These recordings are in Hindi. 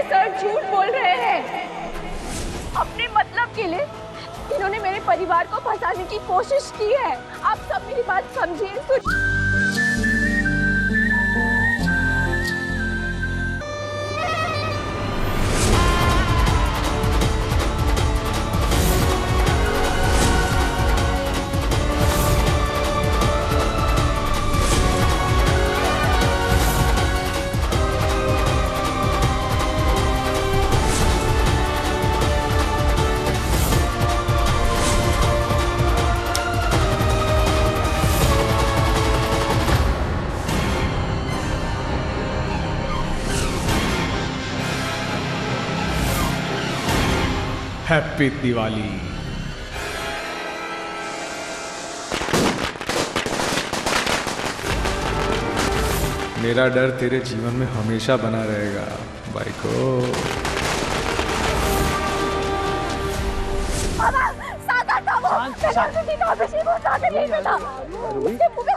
सर झूठ बोल रहे हैं। अपने मतलब के लिए इन्होंने मेरे परिवार को फंसाने की कोशिश की है। आप सब मेरी बात समझिए। हैप्पी दिवाली। मेरा डर तेरे जीवन में हमेशा बना रहेगा बाइको।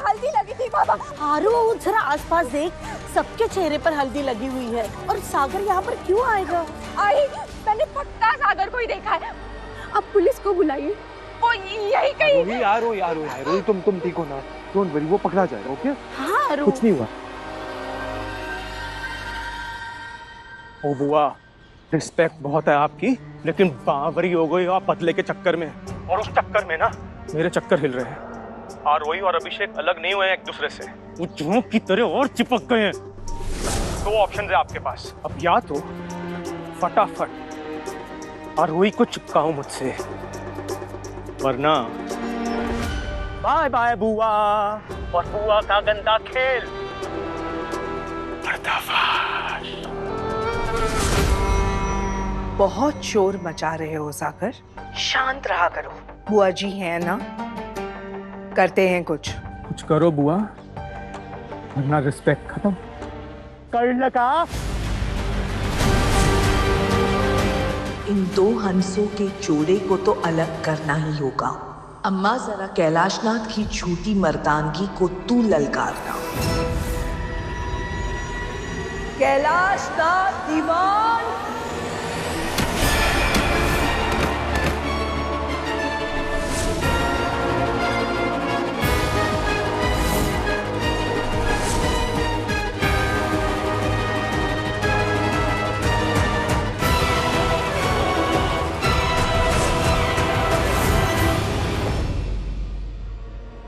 हल्दी लगी थी बाबा। आरू जरा आसपास देख, सबके चेहरे पर हल्दी लगी हुई है। और सागर यहाँ पर क्यों आएगा? आई, मैंने पक्का सागर को ही देखा है। अब पुलिस को बुलाइए, वो यही कहीं। यारो तुम ठीक हो ना? डोंट वरी, वो पकड़ा जाएगा। ओके? हाँ आरू, कुछ नहीं हुआ। ओ बुआ, रिस्पेक्ट बहुत है आपकी, लेकिन बावरी हो गई आप बदले के चक्कर में। और उस चक्कर में ना मेरे चक्कर हिल रहे हैं। आरोही और अभिषेक अलग नहीं हुए हैं एक दूसरे से, वो जोंक की तरह और चिपक गए हैं। दो ऑप्शन है आपके पास, अब या तो फटाफट आरोही को चिपकाओ मुझसे, वरना बाय बाय बुआ और बुआ का गंदा खेल। पर्दाफाश। बहुत शोर मचा रहे हो सागर, शांत रहा करो। बुआ जी हैं ना, करते हैं कुछ करो बुआ, वरना रिस्पेक्ट खत्म कर लगा। इन दो हंसों के जोड़े को तो अलग करना ही होगा। अम्मा जरा कैलाशनाथ की झूठी मर्दानगी को तू ललकारना। कैलाशनाथ दीवान।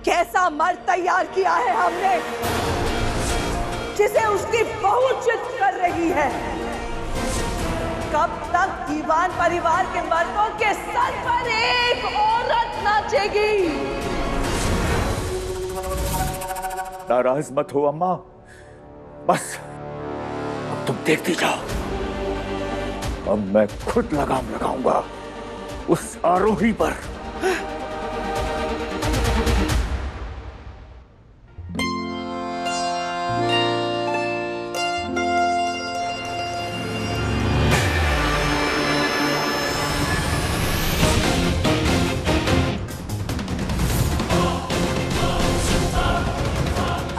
कैसा मर्द तैयार किया है हमने, जिसे उसकी बहू चित कर रही है। कब तक दीवान परिवार के मर्दों के सर पर एक औरत नाचेगी? नाराज मत हो अम्मा, बस अब तुम देखती जाओ। अब मैं खुद लगाम लगाऊंगा उस आरोही पर।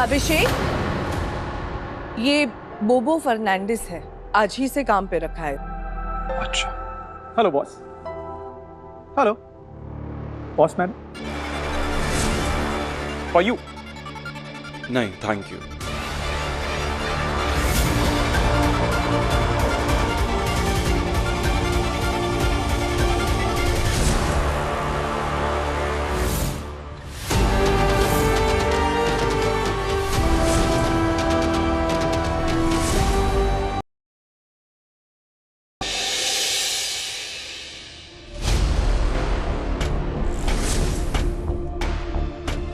अभिषेक, ये बोबो फर्नांडिस है, आज ही से काम पे रखा है। अच्छा, hello boss. Hello boss man, for you. नहीं थैंक यू।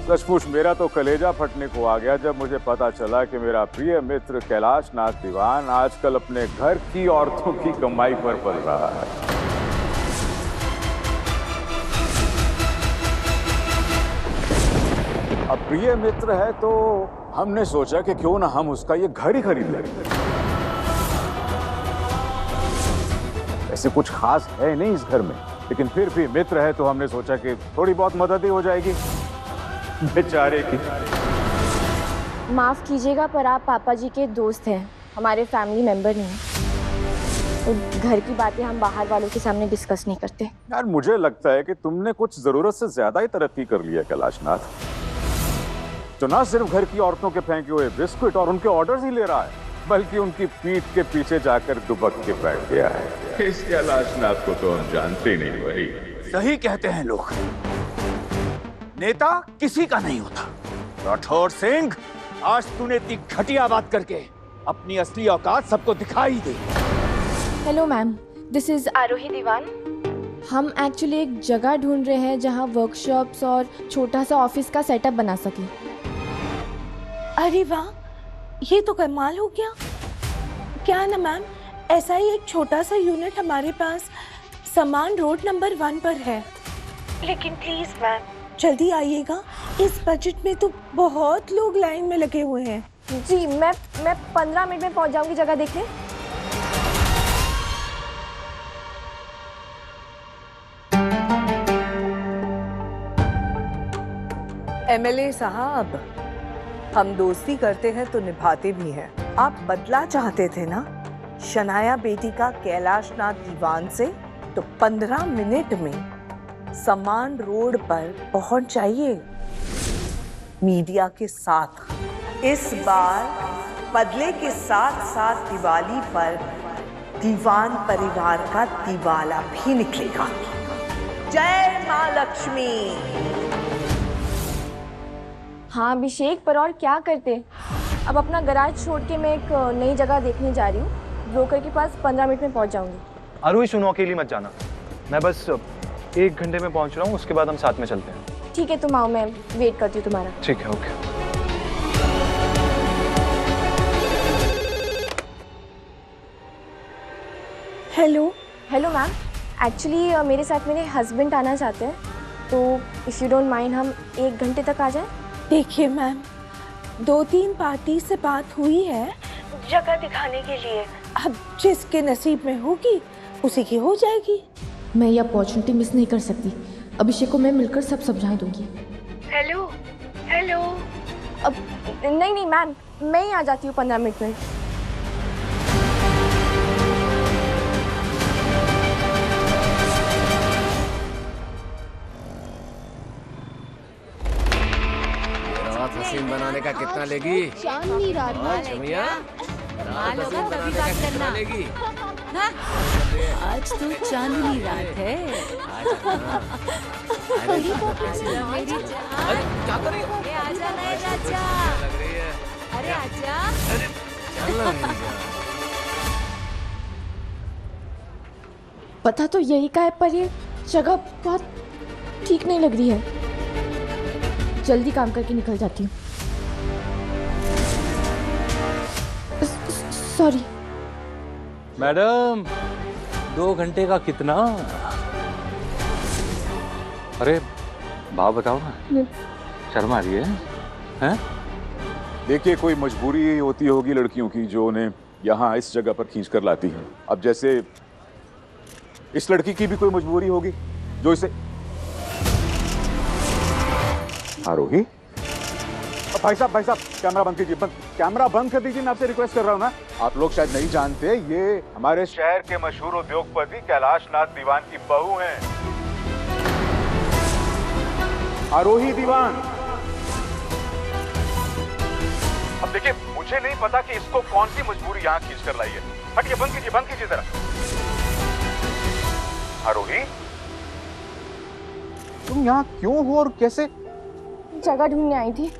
सचमुच मेरा तो कलेजा फटने को आ गया जब मुझे पता चला कि मेरा प्रिय मित्र कैलाशनाथ दीवान आजकल अपने घर की औरतों की कमाई पर पल रहा है। अब प्रिय मित्र है तो हमने सोचा कि क्यों ना हम उसका ये घर ही खरीद लें। ऐसे कुछ खास है नहीं इस घर में, लेकिन फिर भी मित्र है तो हमने सोचा कि थोड़ी बहुत मदद ही हो जाएगी बेचारे की। माफ कीजिएगा पर आप पापा जी के दोस्त हैं, हमारे फैमिली मेंबर नहीं। घर की बातें हम बाहर वालों के सामने डिस्कस नहीं करते। यार मुझे लगता है कि तुमने कुछ जरूरत से ज्यादा ही तरक्की कर लिया कैलाशनाथ। तो ना सिर्फ घर की औरतों के फेंके हुए बिस्कुट और उनके ऑर्डर्स ही ले रहा है, बल्कि उनकी पीठ के पीछे जाकर दुबक के बैठ गया है। इस कैलाशनाथ को तो हम जानते ही नहीं भाई। सही कहते हैं लोग, नेता किसी का नहीं होता। राठौर सिंह, आज तूने इतनी घटिया बात करके अपनी असली औकात सबको दिखाई दे। हेलो मैम, दिस इज आरोही दीवान। हम एक्चुअली एक जगह ढूंढ रहे हैं जहां वर्कशॉप्स और छोटा सा ऑफिस का सेटअप बना सके। अरे वाह, ये तो कमाल हो गया। क्या ना मैम, ऐसा ही एक छोटा सा यूनिट हमारे पास समान रोड नंबर 1 पर है। लेकिन प्लीज मैम जल्दी आइएगा, इस बजट में तो बहुत लोग लाइन में लगे हुए हैं। जी, मैं 15 मिनट में पहुंच जाऊंगी जगह देखने। एमएलए साहब, हम दोस्ती करते हैं तो निभाते भी हैं। आप बदला चाहते थे ना शनाया बेटी का कैलाशनाथ दीवान से, तो 15 मिनट में समान रोड पर पहुंच जाइए मीडिया के साथ। इस बार बदले के साथ साथ दिवाली पर दीवान परिवार का दिवाला भी निकलेगा। जय मां लक्ष्मी। हाँ अभिषेक, पर और क्या करते। अब अपना गराज छोड़ के मैं एक नई जगह देखने जा रही हूँ। ब्रोकर के पास 15 मिनट में पहुँच जाऊँगी। आरोही सुनो, अकेली मत जाना। मैं बस 1 घंटे में पहुँच रहा हूँ, उसके बाद हम साथ में चलते हैं। ठीक है, तुम आओ, मैं वेट करती हूँ तुम्हारा। ठीक है, okay. Hello hello ma'am, actually मेरे साथ मेरे हस्बैंड आना चाहते हैं, तो इफ़ यू डोंट माइंड हम 1 घंटे तक आ जाएं। देखिए मैम, 2-3 पार्टी से बात हुई है जगह दिखाने के लिए। अब जिसके नसीब में होगी उसी की हो जाएगी। मैं ये अपॉर्चुनिटी मिस नहीं कर सकती। अभिषेक को मैं मिलकर सब समझा दूंगी। Hello hello. अब नहीं मैम, मैं ही आ जाती हूँ 15 मिनट में। हसीन बनाने का कितना लेगी? चांदनी रात जमिया रात हसीन बनाने का कितना लेगी? आज तो चांदनी रात है। मेरी क्या कर रही हो? आजा नए राजा। लग रही है। अरे आजा। चल पता तो यही का है, पर ये जगह बहुत ठीक नहीं लग रही है। जल्दी काम करके निकल जाती हूँ। सॉरी मैडम, 2 घंटे का कितना? अरे भाव बताओ ना, शर्म आ रही है? हैं? देखिए, कोई मजबूरी होती होगी लड़कियों की जो उन्हें यहाँ इस जगह पर खींच कर लाती है। अब जैसे इस लड़की की भी कोई मजबूरी होगी जो इसे। आरोही, भाई साहब कैमरा बंद कीजिए। कैमरा बंद कर दीजिए, मैं आपसे रिक्वेस्ट कर रहा हूँ ना। आप लोग शायद नहीं जानते, ये हमारे शहर के मशहूर उद्योगपति कैलाशनाथ दीवान की बहू हैं, आरोही दीवान। अब देखिए, मुझे नहीं पता कि इसको कौन सी मजबूरी यहाँ खींच कर लाई है। हटिए, बंद कीजिए जरा। आरोही, तुम यहाँ क्यों हो और कैसे? जगह ढूंढने आई थी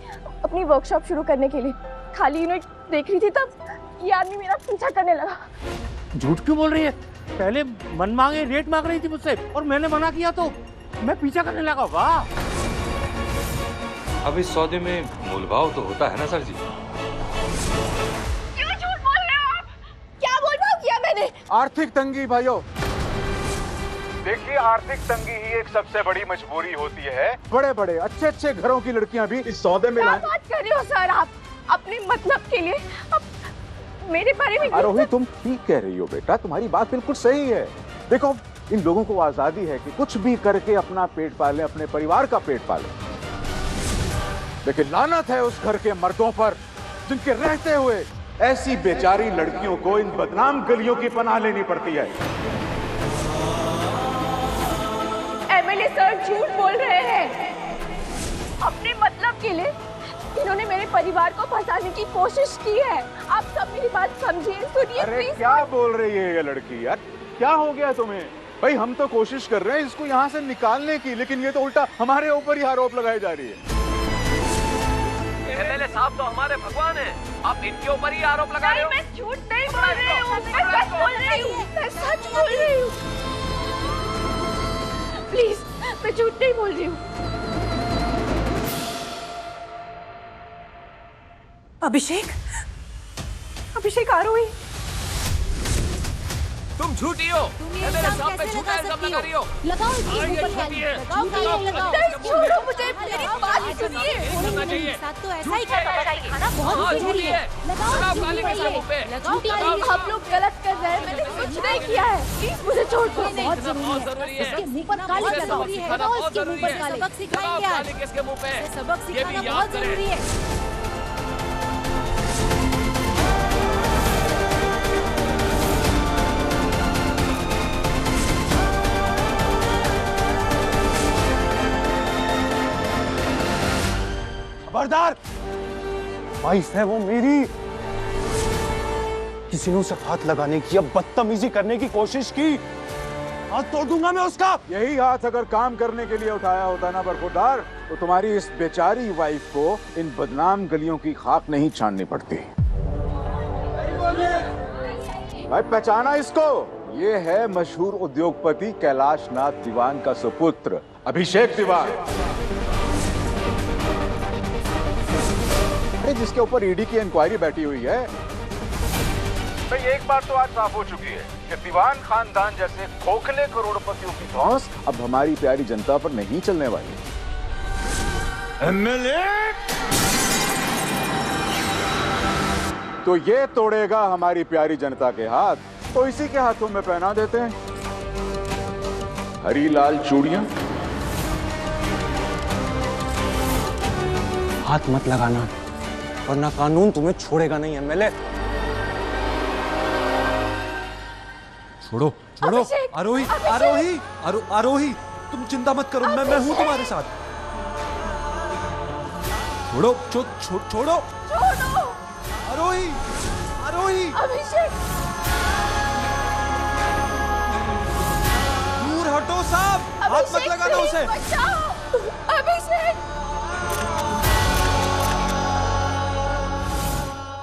अपनी वर्कशॉप शुरू करने के लिए। खाली यूनिट देख रही थी, तब ये आदमी मेरा पीछा करने लगा। झूठ क्यों बोल रही है? पहले मन मांगे रेट मांग रही थी मुझसे और मैंने मना किया तो मैं पीछा करने लगा। वाह! अब इस सौदे में मोलभाव तो होता है ना सर जी? क्यों झूठ बोल रहे हो आप? क्या मोलभाव किया मैंने? आर्थिक तंगी भाइयों। देखिए, आर्थिक तंगी ही एक सबसे बड़ी मजबूरी होती है। बड़े बड़े अच्छे घरों की लड़कियां भी इस सौदे में। क्या बात कर रहे हो सर आप? अपने मतलब के लिए अब मेरे बारे में। आरोही, तुम ठीक कह रही हो बेटा, तुम्हारी बात बिल्कुल सही है। देखो, इन लोगों को आजादी है कि कुछ भी करके अपना पेट पालें, अपने परिवार का पेट पालें। लेकिन लानत है उस घर के मर्दों पर जिनके रहते हुए ऐसी बेचारी लड़कियों को इन बदनाम गलियों की पनाह लेनी पड़ती है। एमएलए सर झूठ बोल रहे हैं। अपने मतलब के लिए इन्होंने मेरे परिवार को फंसाने की कोशिश की है। आप सब मेरी बात समझिए, सुनिए अरे प्लीज। क्या बोल रही है ये लड़की यार? क्या हो गया तुम्हें? भाई हम तो कोशिश कर रहे हैं इसको यहाँ से निकालने की, लेकिन ये तो उल्टा हमारे ऊपर ही आरोप लगाई जा रही है। एमएलए साहब तो हमारे भगवान हैं, आप इनके ऊपर ही आरोप लगा रहे हो। मैं झूठ नहीं बोल रही हूँ, मैं सच बोल रही हूँ, मैं सच बोल रही हूँ। प्लीज, मैं झूठ नहीं बोल रही हूँ। अभिषेक, अभिषेक आरोही, तुम झूठी हो। एमएलए साहब पे झूठा इल्जाम लगा रही हो। लगाओ इसके ऊपर ताली, लगाओ, नहीं छोड़ो मुझे, मेरी बात सुनिए। साथ तो ऐसा ही करना चाहिए। खाना बहुत झूठी है। लगाओ ताली के मुंह पे। लगाओ, आप लोग गलत कर रहे हैं, मैंने कुछ नहीं किया है। प्लीज मुझे छोड़ दो। बहुत जरूरी है। इसके मुंह पर ताली लगाओ, लगाओ इसके मुंह पर ताली। सबक सिखाएंगे आज। किसके मुंह पे? सबक सिखाना बहुत जरूरी है। खबरदार! वाइफ है वो मेरी। किसी ने उसे हाथ लगाने की या बदतमीजी करने की कोशिश की, हाथ तोड़ दूंगा मैं उसका। यही हाथ अगर काम करने के लिए उठाया होता ना बरखुरदार, तो तुम्हारी इस बेचारी वाइफ को इन बदनाम गलियों की खाक नहीं छाननी पड़ती। भाई पहचाना इसको? ये है मशहूर उद्योगपति कैलाश नाथ दीवान का सुपुत्र अभिषेक दीवान, जिसके ऊपर ईडी की इंक्वायरी बैठी हुई है। भाई एक बार तो आज साफ हो चुकी है कि दीवान खानदान जैसे खोखले करोड़पतियों की धौंस अब हमारी प्यारी जनता पर नहीं चलने वाली। एमएलए तो ये तोड़ेगा हमारी प्यारी जनता के हाथ, तो इसी के हाथों में पहना देते हैं हरी लाल चूड़ियां। हाथ मत लगाना, वरना कानून तुम्हें छोड़ेगा नहीं। एमएलए छोड़ो छोड़ो। आरोही आरोही आरोही, तुम चिंता मत करो, मैं हूं तुम्हारे साथ। छोड़ो छोड़ो आरोही आरोही। अभिषेक, दूर हटो साहब, हाथ मत लगाना उसे। बचाओ अभिषेक।